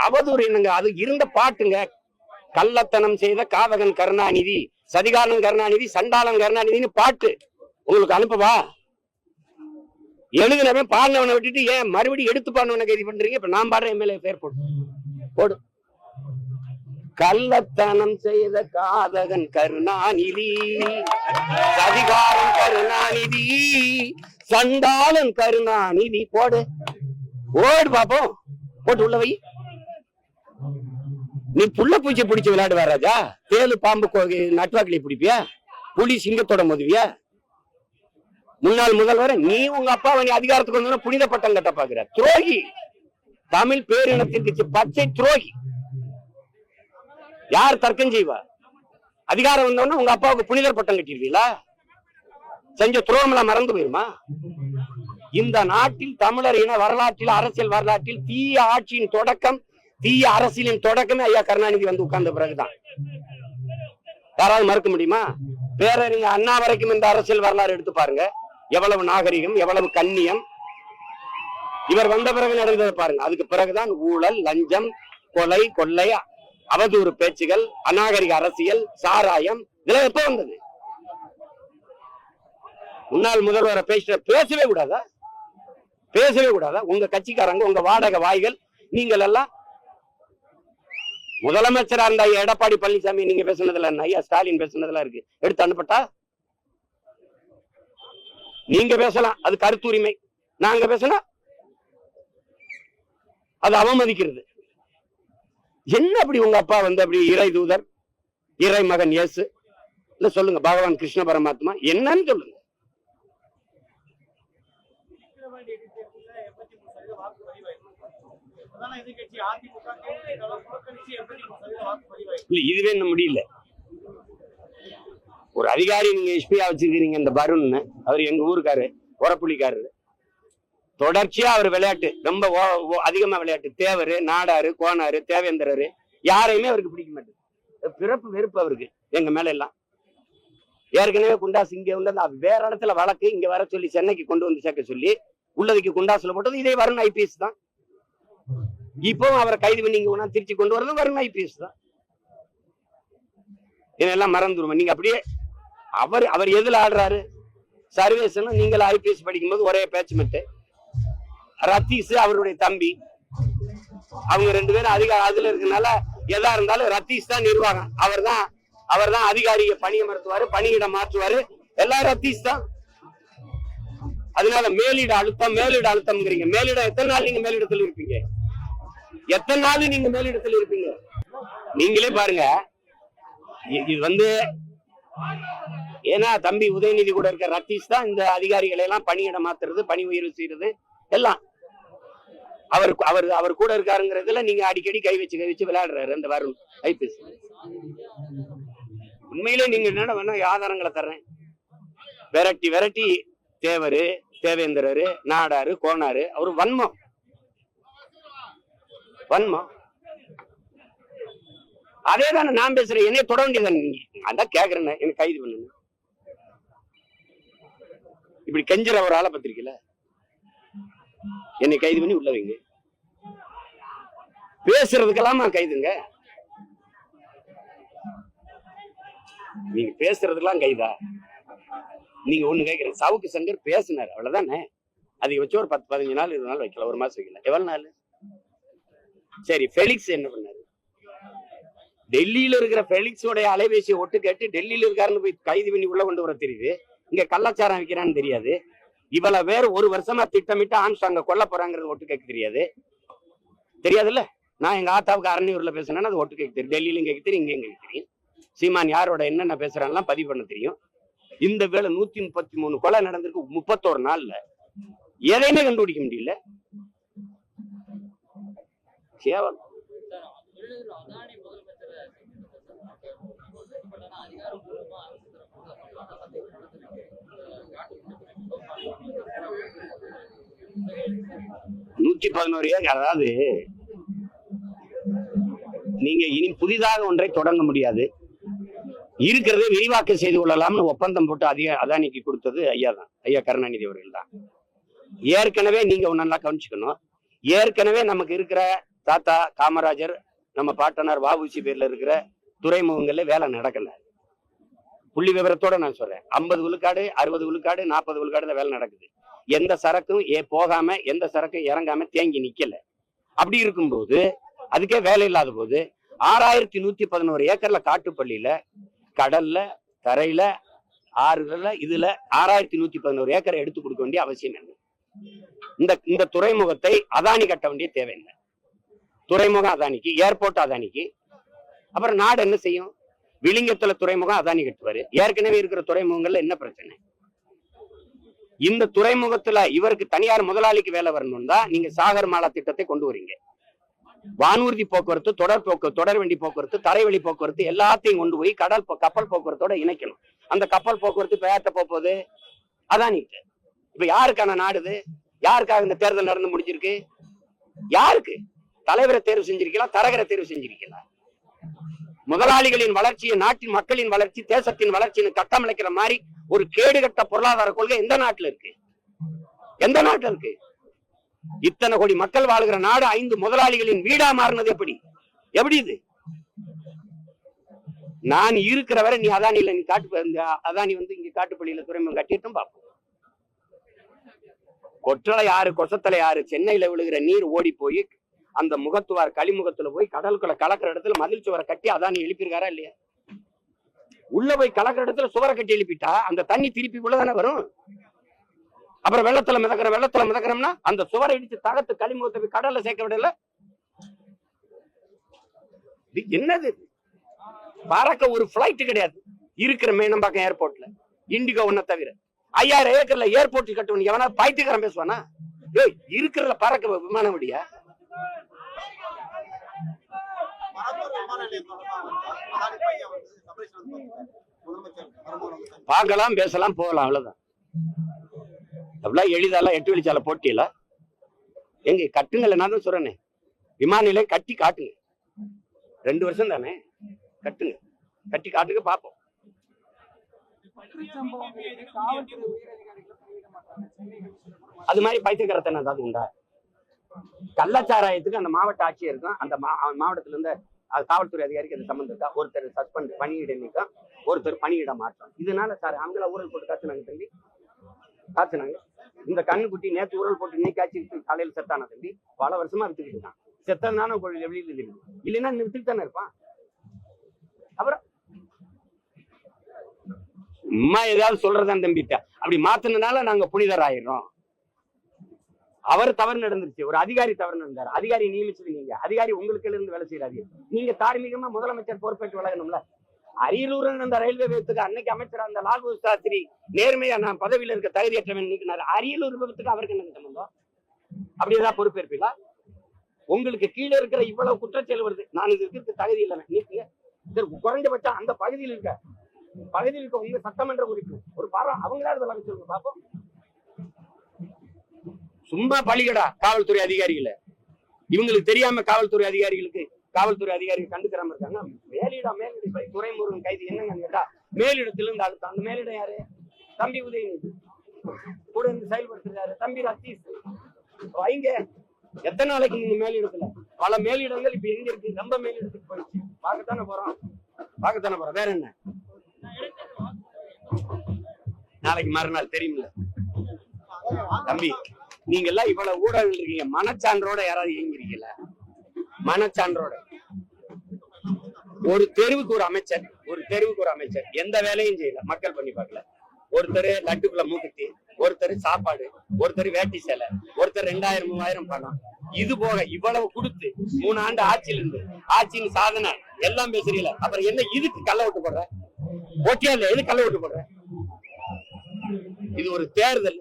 அவதூறு என்னங்க? அது இருந்த பாட்டுங்க. கள்ளத்தனம் செய்த காதகன் கருணாநிதி, சதிகாரன் கருணாநிதி, சண்டாளன் கருணாநிதினு பாட்டு உங்களுக்கு அனுப்பவா? எழுதுனவன் பாடினவனை விட்டுட்டு ஏன் மறுபடியும் எடுத்து பாடினவனை கைது பண்றீங்க? இப்ப நான் பாடுற எம்எல்ஏ பேர் போடு. கள்ளத்தனம் செய்த காதகன் கருணாநிதி, சதிகாரன் கருணாநிதி, சண்டாளன் கருணாநிதி போடு பாப்போம். போட்டு உள்ள வை. நீ புள்ள பூச்சி பிடிச்சு விளையாடுவா ராஜா? தேலு பாம்பு நட்வாக்கிளி பிடிப்பியா? புலி சிங்கத்தோட மோதுவியா? முன்னாள் முதல்வர் நீ உங்க அப்பாவை நீ அதிகாரத்துக்கு வந்து புனித பட்டம் கட்ட பாக்குற துரோகி. தமிழ் பேரினத்திற்கு பச்சை துரோகி. யார் தர்க்கம் செய்வா? அதிகாரம் வந்தோன்னா உங்க அப்பாவுக்கு புனிதர் பட்டம் கட்டிடுவீங்களா? செஞ்ச துரோகம் எல்லாம் மறந்து போயிருமா? இந்த நாட்டில் தமிழர் இன வரலாற்றில், அரசியல் வரலாற்றில் தீய ஆட்சியின் தொடக்கம், தீய அரசியலின் தொடக்கமே ஐயா கருணாநிதி வந்து உட்கார்ந்த பிறகுதான். யாராவது மறுக்க முடியுமா? பேரறிஞர் அண்ணா வரைக்கும் இந்த அரசியல் வரலாறு எடுத்து பாருங்க. எவ்வளவு நாகரிகம், எவ்வளவு கண்ணியம். இவர் வந்த பிறகு நடந்ததை பாருங்க. அதுக்கு பிறகுதான் ஊழல், லஞ்சம், கொலை, கொள்ளை, அவதூறு பேச்சுகள், அநாகரிக அரசியல், சாராயம், இதெல்லாம் எப்ப வந்தது? முன்னாள் முதல்வரை பேசவே கூடாதா? பேசவே கூடாதா? உங்க கட்சிக்காரங்க, உங்க வாடகை வாய்கள், நீங்கள் எல்லாம் முதலமைச்சரா இருந்த ஐயா எடப்பாடி பழனிசாமி நீங்க பேசுனதுல என்ன? ஐயா ஸ்டாலின் பேசுனதுல இருக்கு, எடுத்து அனுப்பட்டா? நீங்க பேசலாம், அது கருத்துரிமை. நாங்க பேசினா அது அவமதிக்கிறது. என்ன அப்படி உங்க அப்பா வந்து அப்படி இறை தூதர், இறை மகன் இயேசு இல்ல சொல்லுங்க, பகவான் கிருஷ்ண பரமாத்மா என்னன்னு சொல்லுங்க. இதுவே என்ன முடியல. ஒரு அதிகாரி நீங்க எஸ்பியா வச்சிருக்கீங்க, இந்த பருண், அவர் எங்க ஊருக்காரு, உரப்புலிக்காரரு. தொடர்ச்சியா அவர் விளையாட்டு ரொம்ப அதிகமா விளையாட்டு. தேவரு, நாடாரு, கோனாரு, தேவேந்திரரு யாரையுமே அவருக்கு பிடிக்க மாட்டேங்குது. பிறப்பு வெறுப்பு அவருக்கு எங்க மேல எல்லாம். ஏற்கனவே குண்டாசு இங்க வந்து வேற இடத்துல வழக்கு இங்க வர சொல்லி சென்னைக்கு கொண்டு வந்து சேர்க்க சொல்லி உள்ளதுக்கு குண்டாசுல போட்டது இதே வருண் ஐபிஎஸ் தான். இப்பவும் அவரை கைது பண்ணி இங்க திருச்சி கொண்டு வரது வருண் ஐபிஎஸ் தான். இதெல்லாம் மறந்துருவோம். நீங்க அப்படியே அவர் எதுல ஆடுறாரு? சர்வேசனும் நீங்கள் ஐபிஎஸ் படிக்கும்போது ஒரே பேச்சு மட்டு. ரத்தீஷ் அவருடைய தம்பி, அவங்க ரெண்டு பேரும் அதுல இருக்கனால எதா இருந்தாலும் ரத்தீஷ் தான் நிர்வாகம். அவர் தான் அதிகாரியை பணியமர்த்துவாரு, பணியிடம் மாற்றுவாரு, எல்லாம் ரத்தீஷ் தான். அதனால மேலிட அழுத்தம்ங்கிறீங்க. மேலிடம் எத்தனை நாள் நீங்க மேலிடத்தில் இருப்பீங்க? எத்தனை நாள் நீங்க மேலிடத்தில் இருப்பீங்க? நீங்களே பாருங்க. இது வந்து ஏன்னா தம்பி உதயநிதி கூட இருக்க ரத்தீஷ் தான் இந்த அதிகாரிகளை எல்லாம் பணியிடம் மாத்துறது, பணி உயர்வு செய்யறது எல்லாம் அவர் கூட இருக்காருங்கிறதுல நீங்க அடிக்கடி கை வச்சு விளையாடுறாரு அந்த வருண் ஐபிஎஸ். உண்மையிலே நீங்க என்ன வேணா ஆதாரங்களை தர்றேன். விரட்டி தேவரு, தேவேந்திரரு, நாடாரு, கோனாரு, அவரு வன்மம். அதே தானே நான் பேசுறேன். என்னைய தொட வேண்டியதானே நீங்க? அதான் கேக்குறேன், எனக்கு கைது பண்ணுங்க. இப்படி கெஞ்சுற ஒரு ஆளை பத்திரிக்கல என்னை கைது பண்ணி உள்ள வைங்க. பேசுறதுக்கெல்லாமா கைதுங்க? நீங்க பேசுறதுக்கெல்லாம் கைதா? நீங்க ஒண்ணு கேட்கிறேன். சவுக்கு சங்கர் பேசினாரு, அவ்வளவுதானே. அதை வச்சு ஒரு 10-15 நாள் 20 நாள் வைக்கல, ஒரு மாசம் வைக்கல, எவ்வளவு நாள்? சரி, ஃபெலிக்ஸ் என்ன பண்ணாரு? டெல்லியில இருக்கிற ஃபெலிக்ஸோடைய அலைபேசியை ஒட்டு கேட்டு டெல்லியில இருக்காருன்னு போய் கைது பண்ணி உள்ள கொண்டு வர தெரியுது. இங்க கள்ளச்சாரம் வைக்கிறான்னு தெரியாது. இவ்வளவு பேர் ஒரு வருஷமா திட்டமிட்டு ஆம்ஸ்டாங்க கொல்ல போறாங்கிறது ஒட்டு கேட்க தெரியாதுல்ல. நான் எங்க ஆத்தாவுக்கு அரணியூர்ல பேசுனேன்னா அது ஒட்டு கேட்க தெரியும். டெல்லியிலும் கேட்க தெரியும், இங்கேயும் கேட்க தெரியும். சீமான் யாரோட என்னென்ன பேசுறான்லாம் பதிவு பண்ண தெரியும். இந்த வேலை 133 கொலை நடந்திருக்கு 31 நாள்ல. எதையுமே கண்டுபிடிக்க முடியல. கேவலம். அதாவது நீங்க இனி புதிதாக ஒன்றை தொடங்க முடியாது. இருக்கிறதை விரிவாக்கம் செய்து கொள்ளலாம்னு ஒப்பந்தம் போட்டு அதானிக்கு கொடுத்தது ஐயா தான், ஐயா கருணாநிதி அவர்கள் தான். ஏற்கனவே நீங்க நல்லா கவனிச்சுக்கணும். ஏற்கனவே நமக்கு இருக்கிற தாத்தா காமராஜர் நம்ம பாட்டனார் வஉசி பேர்ல இருக்கிற துறைமுகங்கள்ல வேலை நடக்கல. புள்ளி விவரத்தோட நான் சொல்றேன். 50 விழுக்காடு 60 விழுக்காடு 40 விழுக்காடுல வேலை நடக்குது. எந்த சரக்கும் போகாம எந்த சரக்கும் இறங்காம தேங்கி நிக்கல. அப்படி இருக்கும்போது அதுக்கே வேலை இல்லாத போது 6111 ஏக்கர்ல காட்டுப்பள்ளியில கடல்ல தரையில ஆறுகள்ல இதுல 6111 ஏக்கரை எடுத்து கொடுக்க வேண்டிய அவசியம் என்ன? இந்த துறைமுகத்தை அதானி கட்ட வேண்டிய தேவை இல்லை. துறைமுகம் அதானிக்கு, ஏர்போர்ட் அதானிக்கு. அப்புறம் நாடு என்ன செய்யும்? விளிங்கத்துல துறைமுகம் அதானி கட்டுவாரு. ஏற்கனவே இருக்கிற துறைமுகங்கள்ல என்ன பிரச்சனை? இந்த துறைமுகத்துல இவருக்கு தனியார் முதலாளிக்கு வேலை வரணும் தான் நீங்க சாகர் மாலா திட்டத்தை கொண்டு வரீங்க. வானூர்தி போக்குவரத்து, தொடர் வண்டி போக்குவரத்து, தரைவழி போக்குவரத்து எல்லாத்தையும் கொண்டு போய் கப்பல் போக்குவரத்தோட இணைக்கணும். அந்த கப்பல் போக்குவரத்து பேட்ட போகுது அதானிக்கு. இப்ப யாருக்கான நாடுது? யாருக்காக இந்த தேர்தல் நடந்து முடிஞ்சிருக்கு? யாருக்கு? தலைவரை தேர்வு செஞ்சிருக்கலாம், தரகரை தேர்வு செஞ்சிருக்கலாம். முதலாளிகளின் வளர்ச்சியை, நாட்டின் மக்களின் வளர்ச்சி, தேசத்தின் வளர்ச்சின்னு கட்டமைக்கிற மாதிரி ஒரு கேடுகட்ட பொருளாதார கொள்கை எந்த நாட்டுல இருக்கு? எந்த நாட்டுல இருக்கு? இத்தனை கோடி மக்கள் வாழ்கிற நாடு 5 முதலாளிகளின் வீடா மாறினது எப்படி? எப்படி இது? நான் இருக்கிற வரை நீ அதானியில நீ அதானி இங்க காட்டுப்பள்ளியில துறைமுகம் கட்டிட்டும் பார்ப்போம். கொற்றலை யாரு, கொசத்தலை யாரு? சென்னையில விழுகிற நீர் ஓடி போய் அந்த முகத்துவார் களிமுகத்துல போய் கடலுக்குள்ள கலக்கிற இடத்துல மதில் சுவரை கட்டி அதானி எழுப்பியிருக்காரா இல்லையா? உள்ள போய் கலக்கிற இடத்துல சுவரை கட்டி எழுப்பிட்டா அந்த தண்ணி திருப்பி உள்ளதானே வரும். அப்புறம் வெள்ளத்துல மிதக்கிறோம்னா அந்த சுவரை இடிச்சு தகத்து களிமுகத்தை போய் கடல்ல சேர்க்க விடல. என்னது? பறக்க ஒரு பிளைட் கிடையாது இருக்கிற மேனம்பாக்கம் ஏர்போர்ட்ல, இண்டிகோ ஒன்ன தவிர. 5000 ஏக்கர்ல ஏர்போர்ட் கட்டணும். எவனா பைத்தியக்காரன் பேசுவானா? இருக்கிற பறக்க விமானம் விடியா? பார்க்கலாம், பேசலாம், போகலாம், அவ்வளவுதான். அவ்வளவு எளிதாலாம் 8 வழிச்சாலை போட்டியில எங்க கட்டுங்கல்ல? நான் தான் சொல்றேனே, விமான நிலையம் கட்டி காட்டுங்க. 2 வருஷம் தானே, கட்டுங்க, கட்டி காட்டுங்க பார்ப்போம். அது மாதிரி பைத்தியக்காரத்தனை ஏதாவது உண்டா? கள்ளச்சாராயத்துக்கு அந்த மாவட்ட ஆட்சியர் இருக்கும், அந்த மாவட்டத்துல இருந்து காவல்துறை அதிகாரிக்கு அது சம்பந்தம் இருக்கா? ஒருத்தர் சஸ்பெண்ட் பணியிட நீக்கம், ஒருத்தர் பணியிட மாற்றம். இதனால சார் அவங்கள ஊழல் போட்டு காய்ச்சினாங்க தம்பி, காய்ச்சினாங்க. இந்த கண்ணுக்குட்டி நேற்று ஊழல் போட்டு நீ காய்ச்சி காலையில் செத்தான தம்பி, பல வருஷமா வித்துக்கிட்டு இருக்கான். செத்தனான வெளியில இருக்கு, இல்லைன்னா வித்துட்டு தானே இருப்பான். அப்புறம் அம்மா ஏதாவது சொல்றதான் தம்பிட்ட அப்படி மாத்தினால நாங்க புனிதர் ஆயிடுறோம். அவர் தவறு நடந்துருச்சு, ஒரு அதிகாரி தவறு நடந்தாரு, அதிகாரி நியமிச்சது நீங்க, அதிகாரி உங்களுக்கு இருந்து வேலை செய்யறாரு. நீங்க தார்மீகமா முதலமைச்சர் பொறுப்பேற்று வழங்கணும்ல. அரியலூர் அந்த ரயில்வே விபத்துக்கு அன்னைக்கு அமைச்சர் அந்த லாலு சாஸ்திரி நேர்மையா நான் பதவியில இருக்க தகுதியற்றவன் நீக்கினார். அரியலூர் விபத்துக்கு அவருக்கு என்ன சம்பந்தம்? அப்படி ஏதாவது பொறுப்பேற்பீங்களா? உங்களுக்கு கீழே இருக்கிற இவ்வளவு குற்றச்செயல் வருது, நான் இது இருக்கிறது தகுதி இல்லை நீக்குங்க. குறைஞ்சபட்சம் அந்த பகுதியில் இருக்க உங்க சட்டமன்ற உறுப்பினர் ஒரு பாரம் அவங்களாவது விளக்க சொல்லுங்க பாப்போம். சும்மா பழிகடா காவல்துறை அதிகாரிகளை. இவங்களுக்கு தெரியாம காவல்துறை அதிகாரிகள் கண்டுக்கிறாம இருக்காங்க. மேலிட துறைமுருகன் கைது என்னங்க கேட்டா மேலிடத்திலிருந்து அடுத்த அந்த மேலிடம் யாரு? தம்பி உதயநிதி கூட இருந்து செயல்படுத்துறாரு. தம்பி ரத்தீஷ் வைங்க. எத்தனை நாளைக்கு நீங்க மேலிடத்துல? பல மேலிடங்கள் இப்ப எங்க இருக்கு? ரொம்ப மேலிடத்துக்கு போயிடுச்சு. பார்க்கத்தானே போறோம். வேற என்ன? நாளைக்கு மறுநாள் தெரியுமில்ல தம்பி. நீங்க எல்லாம் இவ்வளவு ஊடகங்கள் இருக்கீங்க, மனச்சான்றோட யாராவது இயங்குறீங்களா? மனச்சான்றோட ஒரு தெருவுக்கு ஒரு அமைச்சர் எந்த வேலையும் செய்யல, மக்கள் பண்ணி பார்க்கல. ஒருத்தர் லட்டுக்குள்ள மூக்குத்தி, ஒருத்தர் சாப்பாடு, ஒருத்தர் வேட்டி சேலை, ஒருத்தர் 2000 3000 பணம். இது போக இவ்வளவு கொடுத்து 3 ஆண்டு ஆட்சியின் சாதனை எல்லாம் பேசுறீங்களா? அப்புறம் என்ன இதுக்கு கள்ள ஓட்டு போடுற? ஓட்டியா இல்ல, எது கள்ள ஓட்டு போடுற? இது ஒரு தேர்தல்.